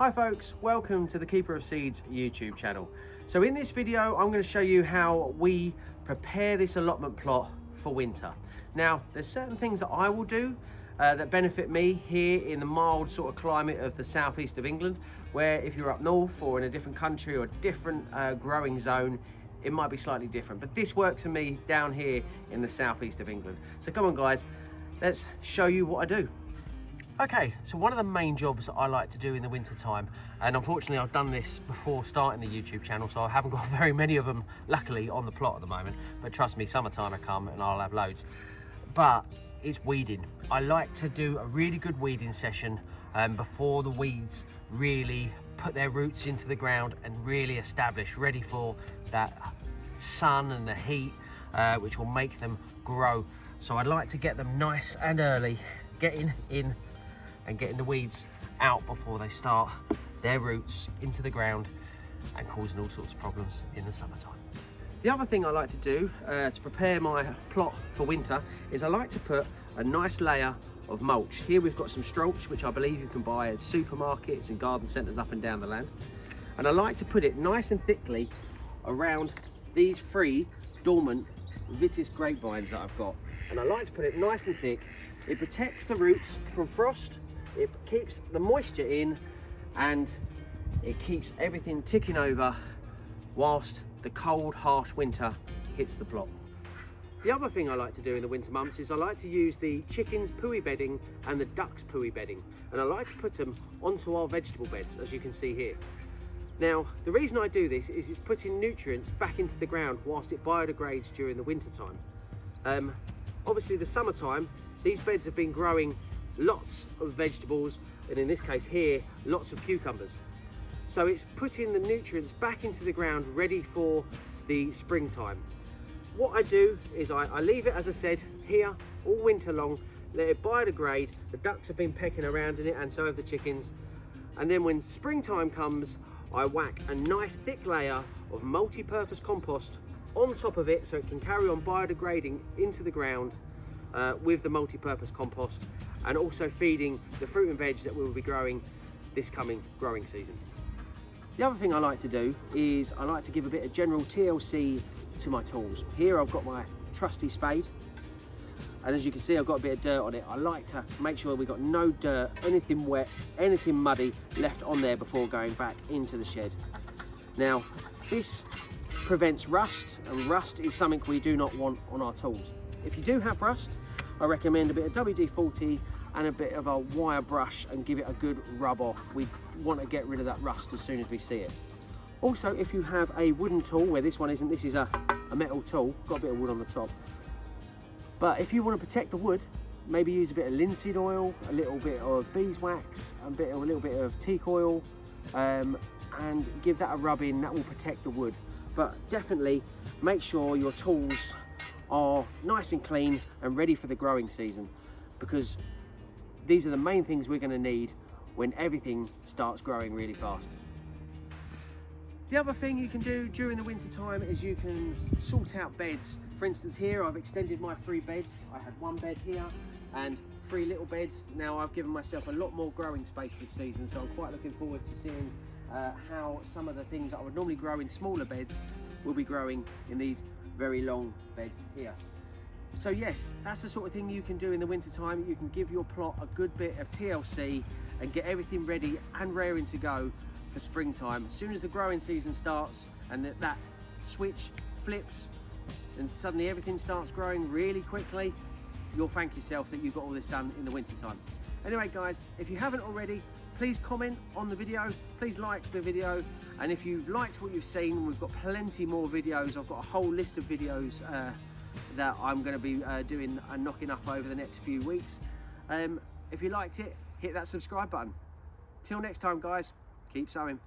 Hi folks, welcome to the Keeper of Seeds YouTube channel. So in this video I'm going to show you how we prepare this allotment plot for winter. Now there's certain things that I will do that benefit me here in the mild sort of climate of the southeast of England, where if you're up north or in a different country or a different growing zone, it might be slightly different, but this works for me down here in the southeast of England. So come on guys, let's show you what I do. Okay, so one of the main jobs that I like to do in the winter time, and unfortunately I've done this before starting the YouTube channel, so I haven't got very many of them luckily on the plot at the moment, but trust me, summertime will come and I'll have loads. But it's weeding. I like to do a really good weeding session before the weeds really put their roots into the ground and really establish, ready for that sun and the heat, which will make them grow. So I like to get them nice and early, getting in and getting the weeds out before they start their roots into the ground and causing all sorts of problems in the summertime. The other thing I like to do to prepare my plot for winter is I like to put a nice layer of mulch. Here we've got some stronch, which I believe you can buy at supermarkets and garden centres up and down the land. And I like to put it nice and thickly around these 3 dormant vitis grapevines that I've got. And I like to put it nice and thick. It protects the roots from frost, it keeps the moisture in, and it keeps everything ticking over whilst the cold, harsh winter hits the plot. The other thing I like to do in the winter months is I like to use the chickens' pooey bedding and the ducks' pooey bedding, and I like to put them onto our vegetable beds, as you can see here. Now, the reason I do this is it's putting nutrients back into the ground whilst it biodegrades during the winter time. Obviously the summertime, these beds have been growing lots of vegetables, and in this case here, lots of cucumbers. So it's putting the nutrients back into the ground ready for the springtime. What I do is I leave it, as I said, here all winter long, let it biodegrade. The ducks have been pecking around in it and so have the chickens. And then when springtime comes, I whack a nice thick layer of multi-purpose compost on top of it so it can carry on biodegrading into the ground with the multi-purpose compost, and also feeding the fruit and veg that we will be growing this coming growing season. The other thing I like to do is I like to give a bit of general TLC to my tools. Here I've got my trusty spade, and as you can see I've got a bit of dirt on it. I like to make sure we've got no dirt, anything wet, anything muddy left on there before going back into the shed. Now this prevents rust, and rust is something we do not want on our tools. If you do have rust, I recommend a bit of WD-40 and a bit of a wire brush and give it a good rub off. We want to get rid of that rust as soon as we see it. Also, if you have a wooden tool, where this one isn't, this is a metal tool, got a bit of wood on the top. But if you want to protect the wood, maybe use a bit of linseed oil, a little bit of beeswax, a little bit of teak oil, and give that a rub in. That will protect the wood. But definitely make sure your tools are nice and clean and ready for the growing season, because these are the main things we're going to need when everything starts growing really fast. The other thing you can do during the winter time is you can sort out beds. For instance, here I've extended my 3 beds. I had 1 bed here and 3 little beds. Now I've given myself a lot more growing space this season, so I'm quite looking forward to seeing how some of the things that I would normally grow in smaller beds will be growing in these very long beds here. So yes, that's the sort of thing you can do in the winter time. You can give your plot a good bit of TLC and get everything ready and raring to go for springtime. As soon as the growing season starts and that switch flips and suddenly everything starts growing really quickly, you'll thank yourself that you got all this done in the winter time. Anyway guys, if you haven't already, please comment on the video, please like the video, and if you've liked what you've seen, we've got plenty more videos. I've got a whole list of videos that I'm going to be doing and knocking up over the next few weeks. If you liked it, hit that subscribe button. Till next time guys, keep sowing.